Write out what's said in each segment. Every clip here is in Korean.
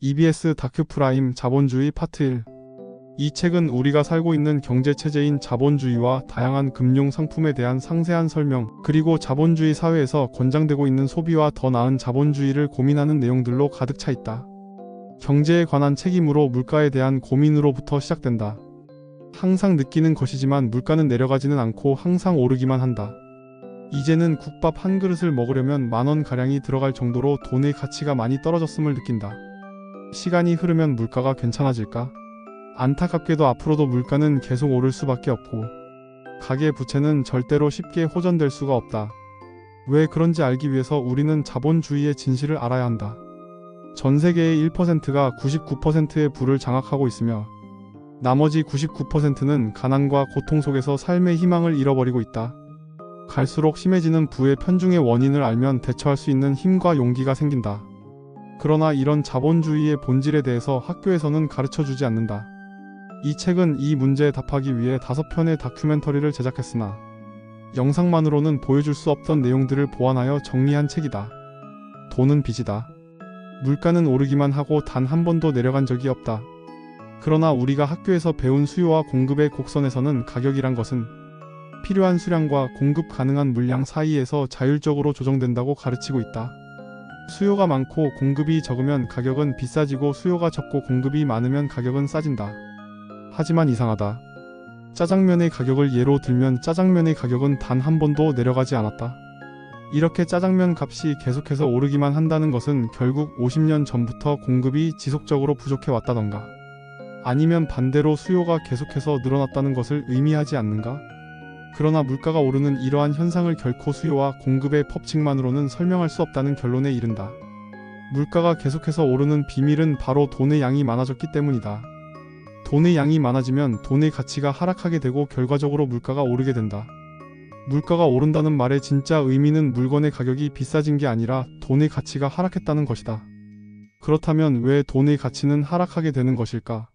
EBS 다큐프라임 자본주의 파트 1. 이 책은 우리가 살고 있는 경제체제인 자본주의와 다양한 금융 상품에 대한 상세한 설명, 그리고 자본주의 사회에서 권장되고 있는 소비와 더 나은 자본주의를 고민하는 내용들로 가득 차 있다. 경제에 관한 책임으로 물가에 대한 고민으로부터 시작된다. 항상 느끼는 것이지만 물가는 내려가지는 않고 항상 오르기만 한다. 이제는 국밥 한 그릇을 먹으려면 10,000원가량이 들어갈 정도로 돈의 가치가 많이 떨어졌음을 느낀다. 시간이 흐르면 물가가 괜찮아질까? 안타깝게도 앞으로도 물가는 계속 오를 수밖에 없고 가계부채는 절대로 쉽게 호전될 수가 없다. 왜 그런지 알기 위해서 우리는 자본주의의 진실을 알아야 한다. 전 세계의 1%가 99%의 부를 장악하고 있으며 나머지 99%는 가난과 고통 속에서 삶의 희망을 잃어버리고 있다. 갈수록 심해지는 부의 편중의 원인을 알면 대처할 수 있는 힘과 용기가 생긴다. 그러나 이런 자본주의의 본질에 대해서 학교에서는 가르쳐주지 않는다. 이 책은 이 문제에 답하기 위해 5편의 다큐멘터리를 제작했으나 영상만으로는 보여줄 수 없던 내용들을 보완하여 정리한 책이다. 돈은 빚이다. 물가는 오르기만 하고 단 한 번도 내려간 적이 없다. 그러나 우리가 학교에서 배운 수요와 공급의 곡선에서는 가격이란 것은 필요한 수량과 공급 가능한 물량 사이에서 자율적으로 조정된다고 가르치고 있다. 수요가 많고 공급이 적으면 가격은 비싸지고 수요가 적고 공급이 많으면 가격은 싸진다. 하지만 이상하다. 짜장면의 가격을 예로 들면 짜장면의 가격은 단 한 번도 내려가지 않았다. 이렇게 짜장면 값이 계속해서 오르기만 한다는 것은 결국 50년 전부터 공급이 지속적으로 부족해 왔다던가 아니면 반대로 수요가 계속해서 늘어났다는 것을 의미하지 않는가? 그러나 물가가 오르는 이러한 현상을 결코 수요와 공급의 법칙만으로는 설명할 수 없다는 결론에 이른다. 물가가 계속해서 오르는 비밀은 바로 돈의 양이 많아졌기 때문이다. 돈의 양이 많아지면 돈의 가치가 하락하게 되고 결과적으로 물가가 오르게 된다. 물가가 오른다는 말의 진짜 의미는 물건의 가격이 비싸진 게 아니라 돈의 가치가 하락했다는 것이다. 그렇다면 왜 돈의 가치는 하락하게 되는 것일까?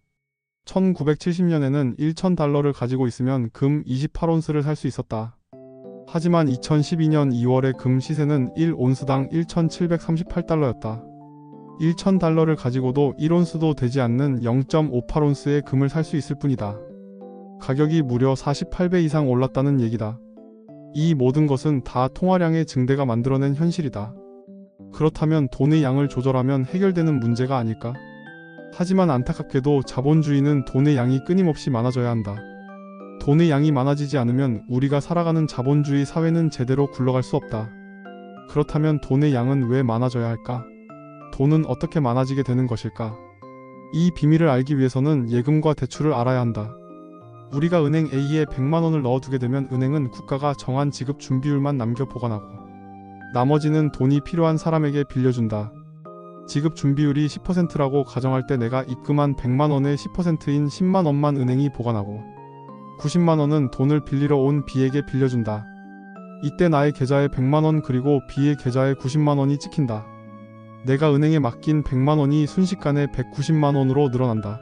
1970년에는 1,000달러를 가지고 있으면 금 28온스를 살 수 있었다. 하지만 2012년 2월에 금 시세는 1온스당 1,738달러였다. 1,000달러를 가지고도 1온스도 되지 않는 0.58온스의 금을 살 수 있을 뿐이다. 가격이 무려 48배 이상 올랐다는 얘기다. 이 모든 것은 다 통화량의 증대가 만들어낸 현실이다. 그렇다면 돈의 양을 조절하면 해결되는 문제가 아닐까? 하지만 안타깝게도 자본주의는 돈의 양이 끊임없이 많아져야 한다. 돈의 양이 많아지지 않으면 우리가 살아가는 자본주의 사회는 제대로 굴러갈 수 없다. 그렇다면 돈의 양은 왜 많아져야 할까? 돈은 어떻게 많아지게 되는 것일까? 이 비밀을 알기 위해서는 예금과 대출을 알아야 한다. 우리가 은행 A에 100만원을 넣어두게 되면 은행은 국가가 정한 지급 준비율만 남겨 보관하고 나머지는 돈이 필요한 사람에게 빌려준다. 지급 준비율이 10%라고 가정할 때 내가 입금한 100만원의 10%인 10만원만 은행이 보관하고 90만원은 돈을 빌리러 온 B에게 빌려준다. 이때 나의 계좌에 100만원 그리고 B의 계좌에 90만원이 찍힌다. 내가 은행에 맡긴 100만원이 순식간에 190만원으로 늘어난다.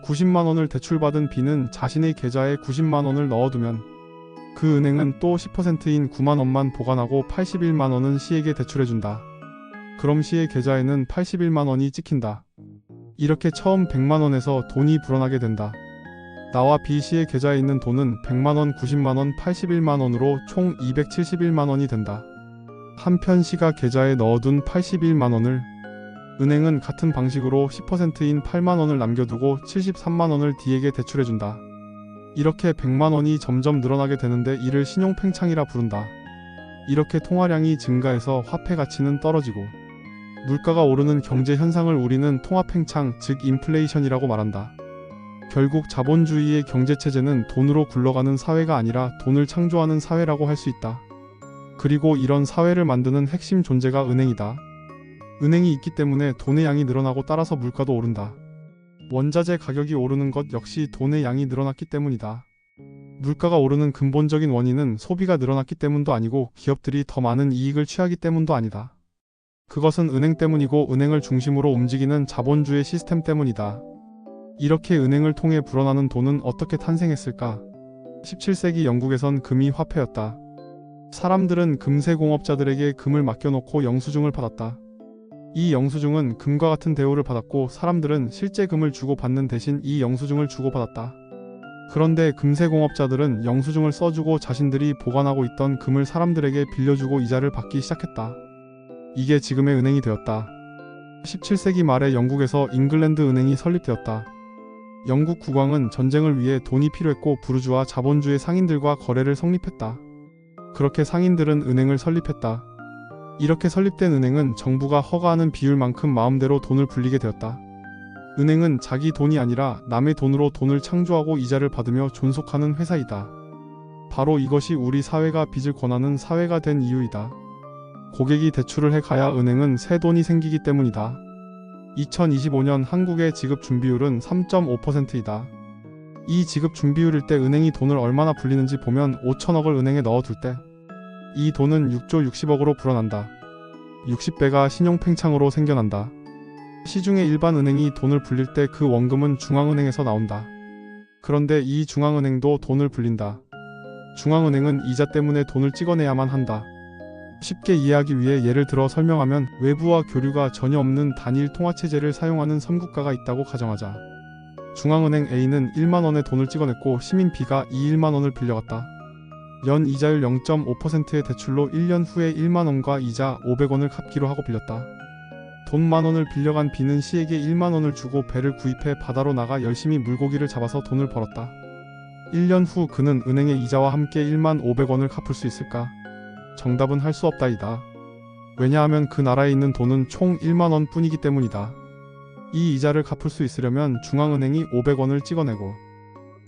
90만원을 대출받은 B는 자신의 계좌에 90만원을 넣어두면 그 은행은 또 10%인 9만원만 보관하고 81만원은 C에게 대출해준다. 그럼 C의 계좌에는 81만원이 찍힌다. 이렇게 처음 100만원에서 돈이 불어나게 된다. 나와 B, C의 계좌에 있는 돈은 100만원, 90만원, 81만원으로 총 271만원이 된다. 한편 C가 계좌에 넣어둔 81만원을 은행은 같은 방식으로 10%인 8만원을 남겨두고 73만원을 D에게 대출해준다. 이렇게 100만원이 점점 늘어나게 되는데 이를 신용팽창이라 부른다. 이렇게 통화량이 증가해서 화폐 가치는 떨어지고 물가가 오르는 경제 현상을 우리는 통화팽창, 즉 인플레이션이라고 말한다. 결국 자본주의의 경제체제는 돈으로 굴러가는 사회가 아니라 돈을 창조하는 사회라고 할 수 있다. 그리고 이런 사회를 만드는 핵심 존재가 은행이다. 은행이 있기 때문에 돈의 양이 늘어나고 따라서 물가도 오른다. 원자재 가격이 오르는 것 역시 돈의 양이 늘어났기 때문이다. 물가가 오르는 근본적인 원인은 소비가 늘어났기 때문도 아니고 기업들이 더 많은 이익을 취하기 때문도 아니다. 그것은 은행 때문이고 은행을 중심으로 움직이는 자본주의 시스템 때문이다. 이렇게 은행을 통해 불어나는 돈은 어떻게 탄생했을까? 17세기 영국에선 금이 화폐였다. 사람들은 금세공업자들에게 금을 맡겨놓고 영수증을 받았다. 이 영수증은 금과 같은 대우를 받았고 사람들은 실제 금을 주고받는 대신 이 영수증을 주고받았다. 그런데 금세공업자들은 영수증을 써주고 자신들이 보관하고 있던 금을 사람들에게 빌려주고 이자를 받기 시작했다. 이게 지금의 은행이 되었다. 17세기 말에 영국에서 잉글랜드 은행이 설립되었다. 영국 국왕은 전쟁을 위해 돈이 필요했고 부르주아 자본주의 상인들과 거래를 성립했다. 그렇게 상인들은 은행을 설립했다. 이렇게 설립된 은행은 정부가 허가하는 비율만큼 마음대로 돈을 불리게 되었다. 은행은 자기 돈이 아니라 남의 돈으로 돈을 창조하고 이자를 받으며 존속하는 회사이다. 바로 이것이 우리 사회가 빚을 권하는 사회가 된 이유이다. 고객이 대출을 해가야 은행은 새 돈이 생기기 때문이다. 2025년 한국의 지급 준비율은 3.5%이다. 이 지급 준비율일 때 은행이 돈을 얼마나 불리는지 보면 5천억을 은행에 넣어둘 때 이 돈은 6조 60억으로 불어난다. 60배가 신용팽창으로 생겨난다. 시중의 일반 은행이 돈을 불릴 때 그 원금은 중앙은행에서 나온다. 그런데 이 중앙은행도 돈을 불린다. 중앙은행은 이자 때문에 돈을 찍어내야만 한다. 쉽게 이해하기 위해 예를 들어 설명하면 외부와 교류가 전혀 없는 단일 통화체제를 사용하는 선국가가 있다고 가정하자. 중앙은행 A는 1만원의 돈을 찍어냈고 시민 B가 이 1만원을 빌려갔다. 연 이자율 0.5%의 대출로 1년 후에 1만원과 이자 500원을 갚기로 하고 빌렸다. 돈 만원을 빌려간 B는 C에게 1만원을 주고 배를 구입해 바다로 나가 열심히 물고기를 잡아서 돈을 벌었다. 1년 후 그는 은행의 이자와 함께 1만 500원을 갚을 수 있을까? 정답은 할 수 없다이다. 왜냐하면 그 나라에 있는 돈은 총 1만원 뿐이기 때문이다. 이 이자를 갚을 수 있으려면 중앙은행이 500원을 찍어내고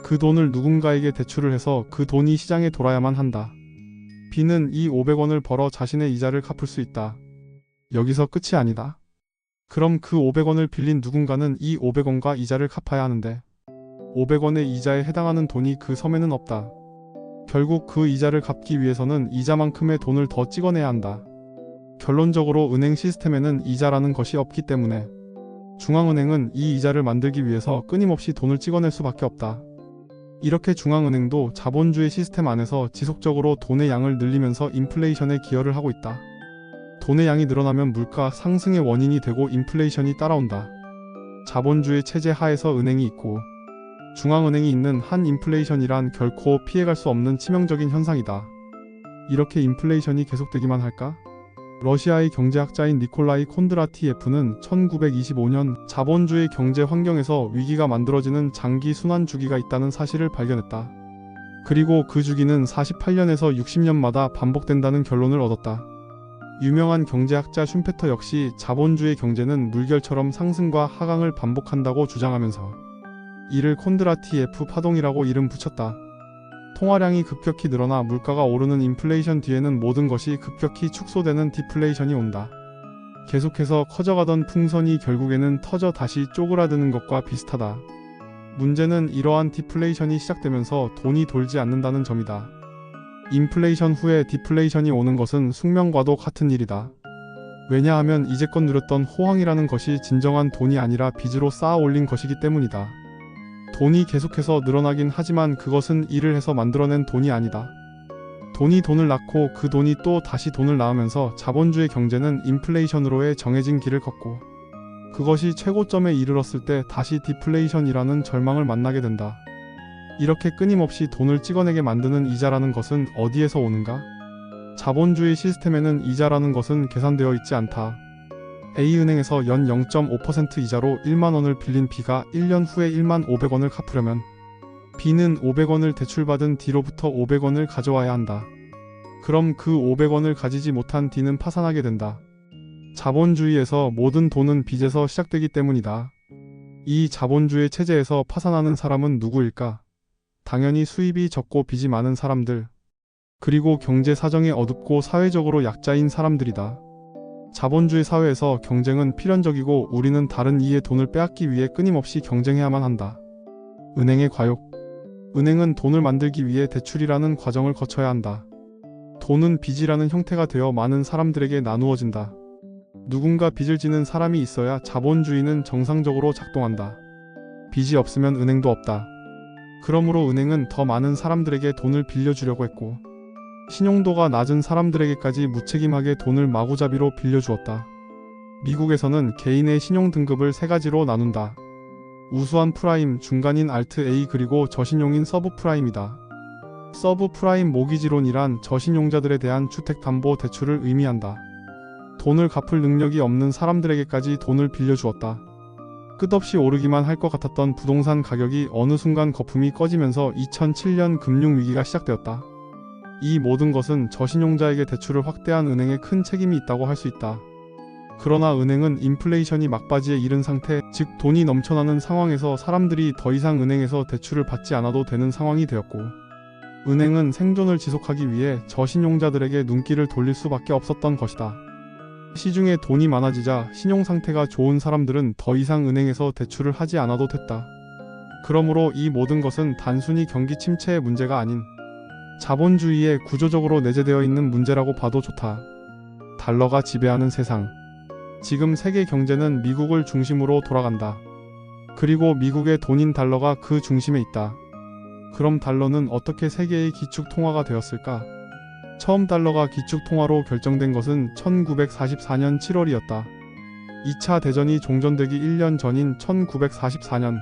그 돈을 누군가에게 대출을 해서 그 돈이 시장에 돌아야만 한다. B는 이 500원을 벌어 자신의 이자를 갚을 수 있다. 여기서 끝이 아니다. 그럼 그 500원을 빌린 누군가는 이 500원과 이자를 갚아야 하는데 500원의 이자에 해당하는 돈이 그 섬에는 없다. 결국 그 이자를 갚기 위해서는 이자만큼의 돈을 더 찍어내야 한다. 결론적으로 은행 시스템에는 이자라는 것이 없기 때문에 중앙은행은 이 이자를 만들기 위해서 끊임없이 돈을 찍어낼 수밖에 없다. 이렇게 중앙은행도 자본주의 시스템 안에서 지속적으로 돈의 양을 늘리면서 인플레이션에 기여를 하고 있다. 돈의 양이 늘어나면 물가 상승의 원인이 되고 인플레이션이 따라온다. 자본주의 체제 하에서 은행이 있고 중앙은행이 있는 한 인플레이션이란 결코 피해갈 수 없는 치명적인 현상이다. 이렇게 인플레이션이 계속되기만 할까? 러시아의 경제학자인 니콜라이 콘드라티예프는 1925년 자본주의 경제 환경에서 위기가 만들어지는 장기 순환 주기가 있다는 사실을 발견했다. 그리고 그 주기는 48년에서 60년마다 반복된다는 결론을 얻었다. 유명한 경제학자 슌페터 역시 자본주의 경제는 물결처럼 상승과 하강을 반복한다고 주장하면서 이를 콘드라티예프 파동이라고 이름 붙였다. 통화량이 급격히 늘어나 물가가 오르는 인플레이션 뒤에는 모든 것이 급격히 축소되는 디플레이션이 온다. 계속해서 커져가던 풍선이 결국에는 터져 다시 쪼그라드는 것과 비슷하다. 문제는 이러한 디플레이션이 시작되면서 돈이 돌지 않는다는 점이다. 인플레이션 후에 디플레이션이 오는 것은 숙명과도 같은 일이다. 왜냐하면 이제껏 누렸던 호황이라는 것이 진정한 돈이 아니라 빚으로 쌓아 올린 것이기 때문이다. 돈이 계속해서 늘어나긴 하지만 그것은 일을 해서 만들어낸 돈이 아니다. 돈이 돈을 낳고 그 돈이 또 다시 돈을 낳으면서 자본주의 경제는 인플레이션으로의 정해진 길을 걷고 그것이 최고점에 이르렀을 때 다시 디플레이션이라는 절망을 만나게 된다. 이렇게 끊임없이 돈을 찍어내게 만드는 이자라는 것은 어디에서 오는가? 자본주의 시스템에는 이자라는 것은 계산되어 있지 않다. A은행에서 연 0.5% 이자로 1만원을 빌린 B가 1년 후에 1만 500원을 갚으려면 B는 500원을 대출받은 D로부터 500원을 가져와야 한다. 그럼 그 500원을 가지지 못한 D는 파산하게 된다. 자본주의에서 모든 돈은 빚에서 시작되기 때문이다. 이 자본주의 체제에서 파산하는 사람은 누구일까? 당연히 수입이 적고 빚이 많은 사람들, 그리고 경제 사정이 어둡고 사회적으로 약자인 사람들이다. 자본주의 사회에서 경쟁은 필연적이고 우리는 다른 이의 돈을 빼앗기 위해 끊임없이 경쟁해야만 한다. 은행의 과욕. 은행은 돈을 만들기 위해 대출이라는 과정을 거쳐야 한다. 돈은 빚이라는 형태가 되어 많은 사람들에게 나누어진다. 누군가 빚을 지는 사람이 있어야 자본주의는 정상적으로 작동한다. 빚이 없으면 은행도 없다. 그러므로 은행은 더 많은 사람들에게 돈을 빌려주려고 했고 신용도가 낮은 사람들에게까지 무책임하게 돈을 마구잡이로 빌려주었다. 미국에서는 개인의 신용 등급을 세 가지로 나눈다. 우수한 프라임, 중간인 알트 A 그리고 저신용인 서브 프라임이다. 서브 프라임 모기지론이란 저신용자들에 대한 주택담보대출을 의미한다. 돈을 갚을 능력이 없는 사람들에게까지 돈을 빌려주었다. 끝없이 오르기만 할 것 같았던 부동산 가격이 어느 순간 거품이 꺼지면서 2007년 금융위기가 시작되었다. 이 모든 것은 저신용자에게 대출을 확대한 은행에 큰 책임이 있다고 할 수 있다. 그러나 은행은 인플레이션이 막바지에 이른 상태, 즉 돈이 넘쳐나는 상황에서 사람들이 더 이상 은행에서 대출을 받지 않아도 되는 상황이 되었고, 은행은 생존을 지속하기 위해 저신용자들에게 눈길을 돌릴 수밖에 없었던 것이다. 시중에 돈이 많아지자 신용 상태가 좋은 사람들은 더 이상 은행에서 대출을 하지 않아도 됐다. 그러므로 이 모든 것은 단순히 경기 침체의 문제가 아닌 자본주의에 구조적으로 내재되어 있는 문제라고 봐도 좋다. 달러가 지배하는 세상. 지금 세계 경제는 미국을 중심으로 돌아간다. 그리고 미국의 돈인 달러가 그 중심에 있다. 그럼 달러는 어떻게 세계의 기축통화가 되었을까? 처음 달러가 기축통화로 결정된 것은 1944년 7월이었다. 2차 대전이 종전되기 1년 전인 1944년.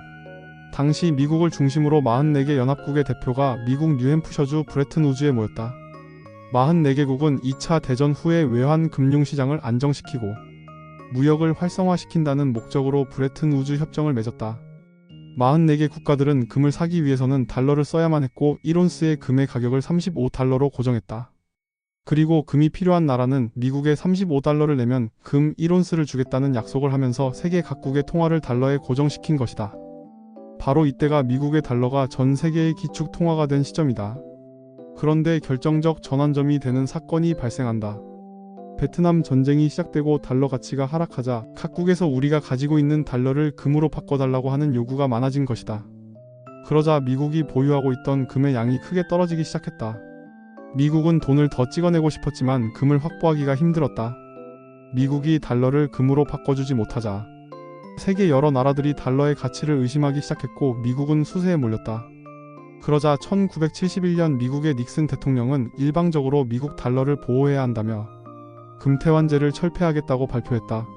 당시 미국을 중심으로 44개 연합국의 대표가 미국 뉴햄프셔주 브레튼우즈에 모였다. 44개국은 2차 대전 후에 외환 금융시장을 안정시키고 무역을 활성화시킨다는 목적으로 브레튼우즈 협정을 맺었다. 44개 국가들은 금을 사기 위해서는 달러를 써야만 했고 1온스의 금의 가격을 35달러로 고정했다. 그리고 금이 필요한 나라는 미국에 35달러를 내면 금 1온스를 주겠다는 약속을 하면서 세계 각국의 통화를 달러에 고정시킨 것이다. 바로 이때가 미국의 달러가 전 세계의 기축 통화가 된 시점이다. 그런데 결정적 전환점이 되는 사건이 발생한다. 베트남 전쟁이 시작되고 달러 가치가 하락하자 각국에서 우리가 가지고 있는 달러를 금으로 바꿔달라고 하는 요구가 많아진 것이다. 그러자 미국이 보유하고 있던 금의 양이 크게 떨어지기 시작했다. 미국은 돈을 더 찍어내고 싶었지만 금을 확보하기가 힘들었다. 미국이 달러를 금으로 바꿔주지 못하자 세계 여러 나라들이 달러의 가치를 의심하기 시작했고 미국은 수세에 몰렸다. 그러자 1971년 미국의 닉슨 대통령은 일방적으로 미국 달러를 보호해야 한다며 금태환제를 철폐하겠다고 발표했다.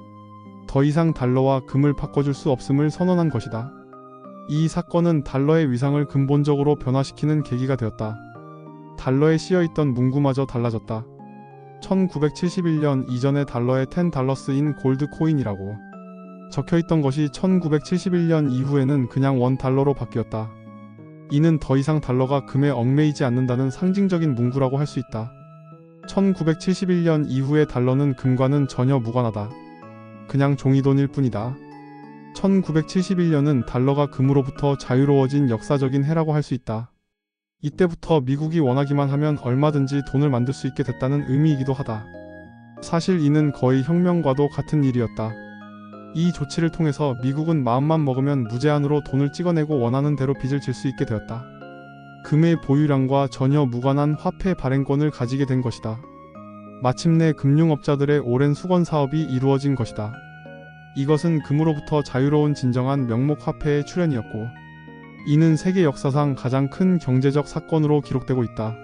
더 이상 달러와 금을 바꿔줄 수 없음을 선언한 것이다. 이 사건은 달러의 위상을 근본적으로 변화시키는 계기가 되었다. 달러에 씌어있던 문구마저 달라졌다. 1971년 이전의 달러에 10달러스인 골드 코인이라고 적혀있던 것이 1971년 이후에는 그냥 $1로 바뀌었다. 이는 더 이상 달러가 금에 얽매이지 않는다는 상징적인 문구라고 할 수 있다. 1971년 이후의 달러는 금과는 전혀 무관하다. 그냥 종이돈일 뿐이다. 1971년은 달러가 금으로부터 자유로워진 역사적인 해라고 할 수 있다. 이때부터 미국이 원하기만 하면 얼마든지 돈을 만들 수 있게 됐다는 의미이기도 하다. 사실 이는 거의 혁명과도 같은 일이었다. 이 조치를 통해서 미국은 마음만 먹으면 무제한으로 돈을 찍어내고 원하는 대로 빚을 질 수 있게 되었다. 금의 보유량과 전혀 무관한 화폐 발행권을 가지게 된 것이다. 마침내 금융업자들의 오랜 수건 사업이 이루어진 것이다. 이것은 금으로부터 자유로운 진정한 명목 화폐의 출현이었고, 이는 세계 역사상 가장 큰 경제적 사건으로 기록되고 있다.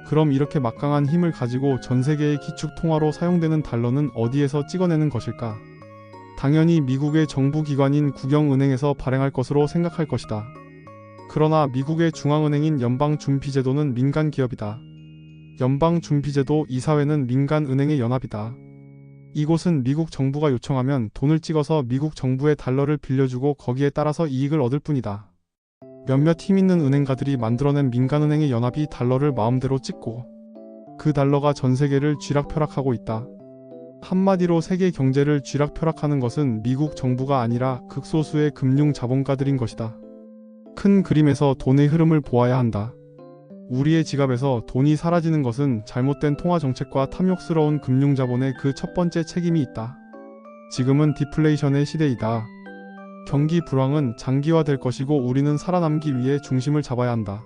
그럼 이렇게 막강한 힘을 가지고 전 세계의 기축 통화로 사용되는 달러는 어디에서 찍어내는 것일까? 당연히 미국의 정부기관인 국영은행에서 발행할 것으로 생각할 것이다. 그러나 미국의 중앙은행인 연방준비제도는 민간기업이다. 연방준비제도 이사회는 민간은행의 연합이다. 이곳은 미국 정부가 요청하면 돈을 찍어서 미국 정부에 달러를 빌려주고 거기에 따라서 이익을 얻을 뿐이다. 몇몇 힘있는 은행가들이 만들어낸 민간은행의 연합이 달러를 마음대로 찍고 그 달러가 전 세계를 쥐락펴락하고 있다. 한마디로 세계 경제를 쥐락펴락하는 것은 미국 정부가 아니라 극소수의 금융 자본가들인 것이다. 큰 그림에서 돈의 흐름을 보아야 한다. 우리의 지갑에서 돈이 사라지는 것은 잘못된 통화정책과 탐욕스러운 금융자본의 그 첫 번째 책임이 있다. 지금은 디플레이션의 시대이다. 경기 불황은 장기화될 것이고 우리는 살아남기 위해 중심을 잡아야 한다.